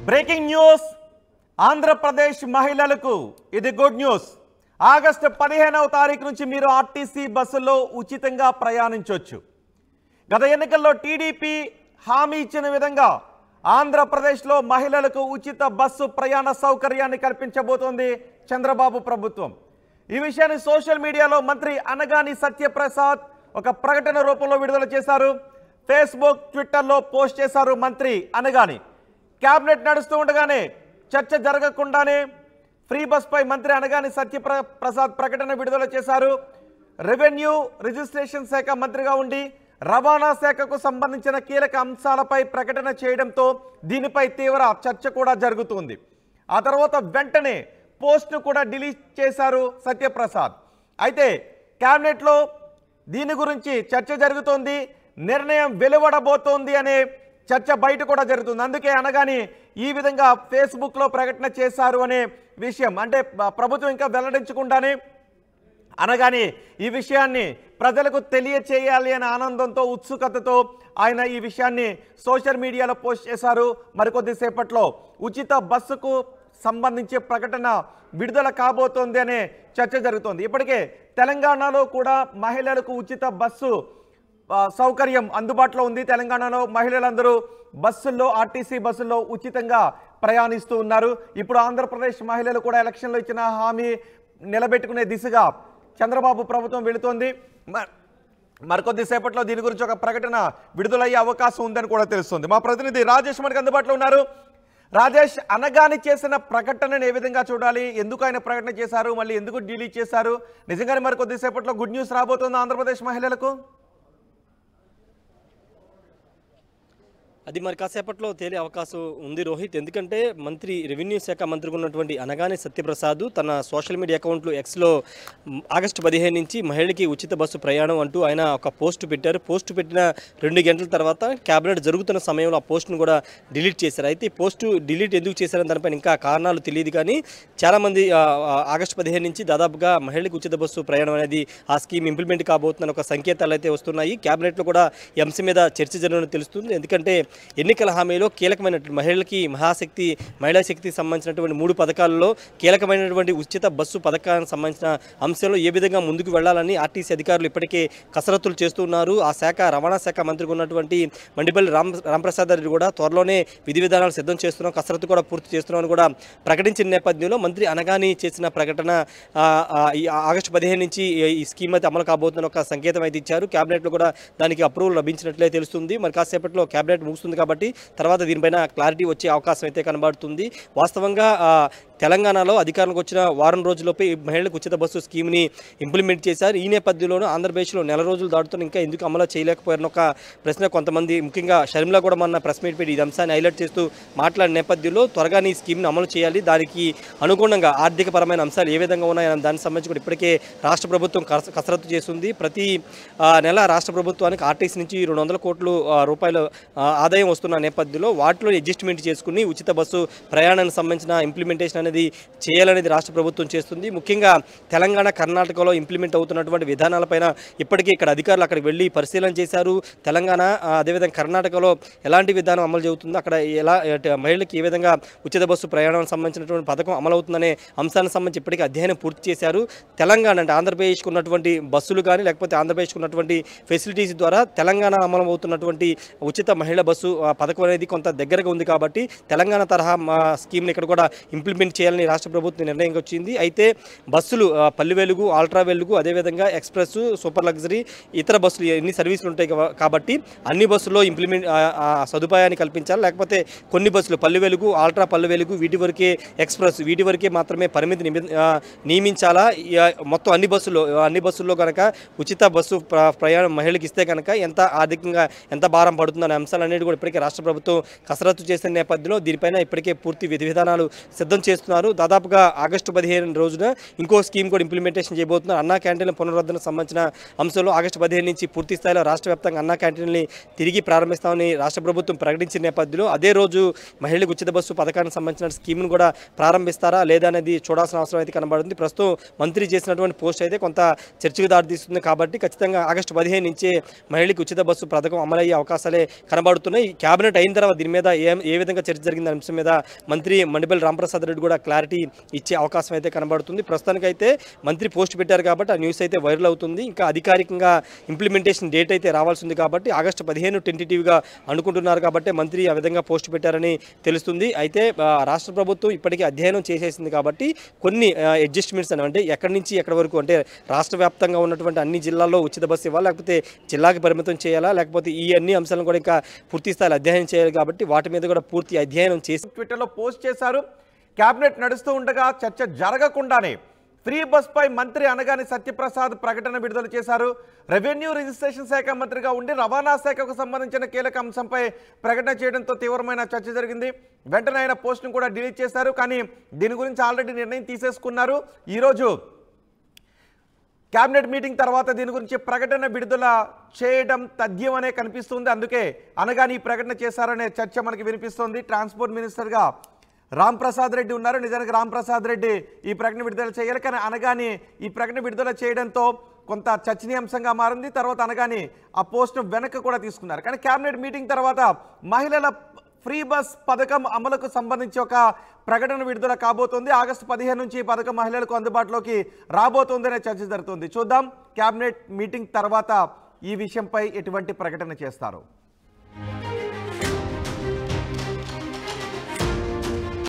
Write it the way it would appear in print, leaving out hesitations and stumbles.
Breaking news Andhra Pradesh మహిళలకు ఇది good news. August 15వ తారీఖు నుంచి మీరు ఆర్టీసీ బస్సుల్లో ఉచితంగా ప్రయాణించవచ్చు. గత ఎన్నికల్లో టీడీపీ హామీ ఇచ్చిన విధంగా ఆంధ్రప్రదేశ్లో మహిళలకు ఉచిత బస్సు ప్రయాణ సౌకర్యాన్ని కల్పించబోతోంది చంద్రబాబు ప్రభుత్వం. ఈ విషయాన్ని సోషల్ మీడియాలో మంత్రి అనగాని సత్యప్రసాద్ ఒక ప్రకటన రూపంలో విడుదల చేశారు. ఫేస్బుక్, ట్విట్టర్లో పోస్ట్ చేశారు మంత్రి అనగాని. క్యాబినెట్ నడుస్తూ ఉండగానే చర్చ జరగకుండానే ఫ్రీ బస్ పై మంత్రి అనగాని సత్యప్రసాద్ ప్రకటన విడుదల చేశారు. రెవెన్యూ రిజిస్ట్రేషన్ శాఖ మంత్రిగా ఉండి రవాణా శాఖకు సంబంధించిన కీలక అంశాలపై ప్రకటన చేయడంతో దీనిపై తీవ్ర చర్చ కూడా జరుగుతుంది. ఆ తర్వాత వెంటనే పోస్ట్ను కూడా డిలీట్ చేశారు సత్యప్రసాద్. అయితే క్యాబినెట్లో దీని గురించి చర్చ జరుగుతోంది, నిర్ణయం వెలువడబోతోంది అనే చర్చ బయట కూడా జరుగుతుంది. అందుకే అనగాని ఈ విధంగా ఫేస్బుక్లో ప్రకటన చేశారు అనే విషయం, అంటే ప్రభుత్వం ఇంకా వెల్లడించకుండానే అనగాని ఈ విషయాన్ని ప్రజలకు తెలియచేయాలి అనే ఆనందంతో, ఉత్సుకతతో ఆయన ఈ విషయాన్ని సోషల్ మీడియాలో పోస్ట్ చేశారు. మరికొద్దిసేపట్లో ఉచిత బస్సుకు సంబంధించి ప్రకటన విడుదల కాబోతోంది అనే చర్చ జరుగుతోంది. ఇప్పటికే తెలంగాణలో కూడా మహిళలకు ఉచిత బస్సు సౌకర్యం అందుబాటులో ఉంది. తెలంగాణలో మహిళలందరూ బస్సుల్లో, ఆర్టీసీ బస్సుల్లో ఉచితంగా ప్రయాణిస్తూ ఉన్నారు. ఇప్పుడు ఆంధ్రప్రదేశ్ మహిళలు కూడా ఎలక్షన్లో ఇచ్చిన హామీ నిలబెట్టుకునే దిశగా చంద్రబాబు ప్రభుత్వం వెళుతోంది. మరికొద్దిసేపట్లో దీని గురించి ఒక ప్రకటన విడుదలయ్యే అవకాశం ఉందని కూడా తెలుస్తుంది. మా ప్రతినిధి రాజేష్ మనకు అందుబాటులో ఉన్నారు. రాజేష్, అనగాని చేసిన ప్రకటనను ఏ విధంగా చూడాలి? ఎందుకు ఆయన ప్రకటన చేశారు, మళ్ళీ ఎందుకు డిలీట్ చేశారు? నిజంగానే మరికొద్దిసేపట్లో గుడ్ న్యూస్ రాబోతుంది ఆంధ్రప్రదేశ్ మహిళలకు? అది మరి కాసేపట్లో తేలే అవకాశం ఉంది రోహిత్. ఎందుకంటే మంత్రి రెవెన్యూ శాఖ మంత్రిగా ఉన్నటువంటి అనగాని సత్యప్రసాద్ తన సోషల్ మీడియా అకౌంట్లో ఎక్స్లో ఆగస్టు 15 నుంచి మహిళకి ఉచిత బస్సు ప్రయాణం అంటూ ఆయన ఒక పోస్ట్ పెట్టారు. పోస్ట్ పెట్టిన 2 గంటల తర్వాత క్యాబినెట్ జరుగుతున్న సమయంలో ఆ పోస్ట్ను కూడా డిలీట్ చేశారు. అయితే ఈ పోస్టు డిలీట్ ఎందుకు చేశారని దానిపైన ఇంకా కారణాలు తెలియదు. కానీ చాలామంది ఆగస్టు 15 నుంచి దాదాపుగా మహిళలకు ఉచిత బస్సు ప్రయాణం అనేది ఆ స్కీమ్ ఇంప్లిమెంట్ కాబోతుందని ఒక సంకేతాలు అయితే వస్తున్నాయి. క్యాబినెట్లో కూడా ఈ అంశం మీద చర్చ జరగడం తెలుస్తుంది. ఎందుకంటే ఎన్నికల హామీలో కీలకమైనటువంటి మహిళలకి మహిళా శక్తికి సంబంధించినటువంటి 3 పథకాలలో కీలకమైనటువంటి ఉచిత బస్సు పథకానికి సంబంధించిన అంశంలో ఏ విధంగా ముందుకు వెళ్లాలని ఆర్టీసీ అధికారులు ఇప్పటికే కసరత్తులు చేస్తున్నారు. ఆ శాఖ రవాణా శాఖ మంత్రిగా ఉన్నటువంటి మండిపల్లి రాంప్రసాద్ రెడ్డి కూడా త్వరలోనే విధి విధానాలు సిద్ధం చేస్తున్నాం, కసరత్తు కూడా పూర్తి చేస్తున్నామని కూడా ప్రకటించిన నేపథ్యంలో మంత్రి అనగాని చేసిన ప్రకటన ఆగస్టు 15 నుంచి ఈ స్కీమ్ అయితే అమలు కాబోతున్న ఒక సంకేతం అయితే ఇచ్చారు. క్యాబినెట్లో కూడా దానికి అప్రూవల్ లభించినట్లే తెలుస్తుంది. మరి కాసేపట్లో క్యాబినెట్ ముగుస్తుంది కాబట్టి తర్వాత దీనిపైన క్లారిటీ వచ్చే అవకాశం అయితే కనబడుతుంది. వాస్తవంగా తెలంగాణలో అధికారంలోకి వచ్చిన వారం రోజుల్లోపే మహిళలకు ఉచిత బస్సు స్కీమ్ని ఇంప్లిమెంట్ చేశారు. ఈ నేపథ్యంలోనూ ఆంధ్రప్రదేశ్లో నెల రోజులు దాటుతున్న ఇంకా ఎందుకు అమలు చేయలేకపోయారని ఒక ప్రశ్న కొంతమంది, ముఖ్యంగా షర్మిల కూడా మొన్న ప్రెస్ మీట్ పెట్టి ఈ అంశాన్ని హైలైట్ చేస్తూ మాట్లాడిన నేపథ్యంలో త్వరగానే ఈ స్కీమ్ని అమలు చేయాలి, దానికి అనుగుణంగా ఆర్థికపరమైన అంశాలు ఏ విధంగా ఉన్నాయని దానికి సంబంధించి కూడా ఇప్పటికే రాష్ట్ర ప్రభుత్వం కసరత్తు చేస్తుంది. ప్రతి నెల రాష్ట్ర ప్రభుత్వానికి ఆర్టీసీ నుంచి 200 కోట్ల రూపాయలు ఆదాయం వస్తున్న నేపథ్యంలో వాటిలో అడ్జస్ట్మెంట్ చేసుకుని ఉచిత బస్సు ప్రయాణానికి సంబంధించిన ఇంప్లిమెంటేషన్ అనేది చేయాలనేది రాష్ట్ర ప్రభుత్వం చేస్తుంది. ముఖ్యంగా తెలంగాణ, కర్ణాటకలో ఇంప్లిమెంట్ అవుతున్నటువంటి విధానాలపైన ఇప్పటికీ ఇక్కడ అధికారులు అక్కడికి వెళ్ళి పరిశీలన చేశారు. తెలంగాణ అదేవిధంగా కర్ణాటకలో ఎలాంటి విధానం అమలు జరుగుతుందో, అక్కడ ఎలా మహిళలకు ఏ విధంగా ఉచిత బస్సు ప్రయాణానికి సంబంధించినటువంటి పథకం అమలవుతుందనే అంశానికి సంబంధించి ఇప్పటికీ అధ్యయనం పూర్తి చేశారు. తెలంగాణ అంటే ఆంధ్రప్రదేశ్కు ఉన్నటువంటి బస్సులు కానీ లేకపోతే ఆంధ్రప్రదేశ్కు ఉన్నటువంటి ఫెసిలిటీస్ ద్వారా తెలంగాణ అమలు అవుతున్నటువంటి ఉచిత మహిళా బస్సు పథకం అనేది కొంత దగ్గరగా ఉంది కాబట్టి తెలంగాణ తరహా స్కీమ్ని ఇక్కడ కూడా ఇంప్లిమెంట్ చేయాలని రాష్ట్ర ప్రభుత్వం నిర్ణయం వచ్చింది. అయితే బస్సులు పల్లె వెలుగు, అల్ట్రా వెలుగు, అదేవిధంగా ఎక్స్ప్రెస్, సూపర్ లగ్జరీ, ఇతర బస్సులు ఎన్ని సర్వీసులు ఉంటాయి కాబట్టి అన్ని బస్సుల్లో ఇంప్లిమెంట్ సదుపాయాన్ని కల్పించాలి. లేకపోతే కొన్ని బస్సులు పల్లె వెలుగు, అల్ట్రా పల్లె వెలుగు, వీటి వరకే ఎక్స్ప్రెస్, వీటి వరకే మాత్రమే పరిమితి నియమించాలా. మొత్తం అన్ని బస్సుల్లో కనుక ఉచిత బస్సు ప్రయాణం మహిళలకు ఇస్తే కనుక ఎంత ఆర్థికంగా ఎంత భారం పడుతుందనే అంశాలన్నిటి కూడా ఇప్పటికే రాష్ట్ర ప్రభుత్వం కసరత్తు చేసిన నేపథ్యంలో దీనిపైన ఇప్పటికే పూర్తి విధి విధానాలు సిద్ధం చేస్తున్నారు. ప్రారంభిస్తున్నారు. దాదాపుగా ఆగస్టు 15 రోజున ఇంకో స్కీమ్ కూడా ఇంప్లిమెంటేషన్ చేయబోతున్నారు. అన్నా క్యాంటీన్ల పునరుద్ధరణకు సంబంధించిన అంశంలో ఆగస్టు 15 నుంచి పూర్తి స్థాయిలో రాష్ట్ర వ్యాప్తంగా అన్నా క్యాంటీన్లని తిరిగి ప్రారంభిస్తామని రాష్ట్ర ప్రభుత్వం ప్రకటించిన నేపథ్యంలో అదే రోజు మహిళలకు ఉచిత బస్సు పథకానికి సంబంధించిన స్కీమ్ను కూడా ప్రారంభిస్తారా లేదా అనేది చూడాల్సిన అవసరం అయితే కనబడుతుంది. ప్రస్తుతం మంత్రి చేసినటువంటి పోస్ట్ అయితే కొంత చర్చకు దారితీస్తుంది కాబట్టి ఖచ్చితంగా ఆగస్టు 15 నుంచే మహిళలకు ఉచిత బస్సు పథకం అమలయ్యే అవకాశాలే కనబడుతున్నాయి. కేబినెట్ అయిన తర్వాత దీని మీద ఏ విధంగా చర్చ జరిగింది అంశం మీద మంత్రి మండిపల్లి రాంప్రసాద్ రెడ్డి కూడా క్లారిటీ ఇచ్చే అవకాశం అయితే కనబడుతుంది. ప్రస్తుతానికైతే మంత్రి పోస్ట్ పెట్టారు కాబట్టి ఆ న్యూస్ అయితే వైరల్ అవుతుంది. ఇంకా అధికారికంగా ఇంప్లిమెంటేషన్ డేట్ అయితే రావాల్సి ఉంది కాబట్టి ఆగస్టు 15 టెంటేటివ్గా అనుకుంటున్నారు కాబట్టి మంత్రి ఆ విధంగా పోస్ట్ పెట్టారని తెలుస్తుంది. అయితే రాష్ట్ర ప్రభుత్వం ఇప్పటికీ అధ్యయనం చేసేసింది కాబట్టి కొన్ని అడ్జస్ట్మెంట్స్ అంటే ఎక్కడి నుంచి ఎక్కడి వరకు అంటే రాష్ట్ర వ్యాప్తంగా ఉన్నటువంటి అన్ని జిల్లాల్లో ఉచిత బస్సు ఇవ్వాలా లేకపోతే జిల్లాకి పరిమితం చేయాలా లేకపోతే ఈ అన్ని అంశాలను కూడా ఇంకా పూర్తి స్థాయిలో అధ్యయనం చేయాలి కాబట్టి వాటి మీద కూడా పూర్తి అధ్యయనం చేసి ట్విట్టర్లో పోస్ట్ చేశారు. కేబినెట్ నడుస్తూ ఉండగా చర్చ జరగకుండానే ఫ్రీ బస్ పై మంత్రి అనగాని సత్యప్రసాద్ ప్రకటన విడుదల చేశారు. రెవెన్యూ రిజిస్ట్రేషన్ శాఖ మంత్రిగా ఉండి రవాణా శాఖకు సంబంధించిన కీలక అంశంపై ప్రకటన చేయడంతో తీవ్రమైన చర్చ జరిగింది. వెంటనే ఆయన పోస్ట్ను కూడా డిలీట్ చేశారు. కానీ దీని గురించి ఆల్రెడీ నిర్ణయం తీసేసుకున్నారు. ఈరోజు కేబినెట్ మీటింగ్ తర్వాత దీని గురించి ప్రకటన విడుదల చేయడం తథ్యమనే కనిపిస్తుంది. అందుకే అనగాని ఈ ప్రకటన చేశారనే చర్చ మనకి వినిపిస్తోంది. ట్రాన్స్పోర్ట్ మినిస్టర్గా రాంప్రసాద్ రెడ్డి ఉన్నారు. నిజానికి రాంప్రసాద్ రెడ్డి ఈ ప్రకటన విడుదల చేయాలి. కానీ అనగాని ఈ ప్రకటన విడుదల చేయడంతో కొంత చర్చనీయాంశంగా మారింది. తర్వాత అనగాని ఆ పోస్ట్ను వెనక్కి కూడా తీసుకున్నారు. కానీ కేబినెట్ మీటింగ్ తర్వాత మహిళల ఫ్రీ బస్ పథకం అమలుకు సంబంధించి ఒక ప్రకటన విడుదల కాబోతోంది. ఆగస్టు 15 నుంచి ఈ పథకం మహిళలకు అందుబాటులోకి రాబోతోందనే చర్చ జరుగుతుంది. చూద్దాం కేబినెట్ మీటింగ్ తర్వాత ఈ విషయంపై ఎటువంటి ప్రకటన చేస్తారు.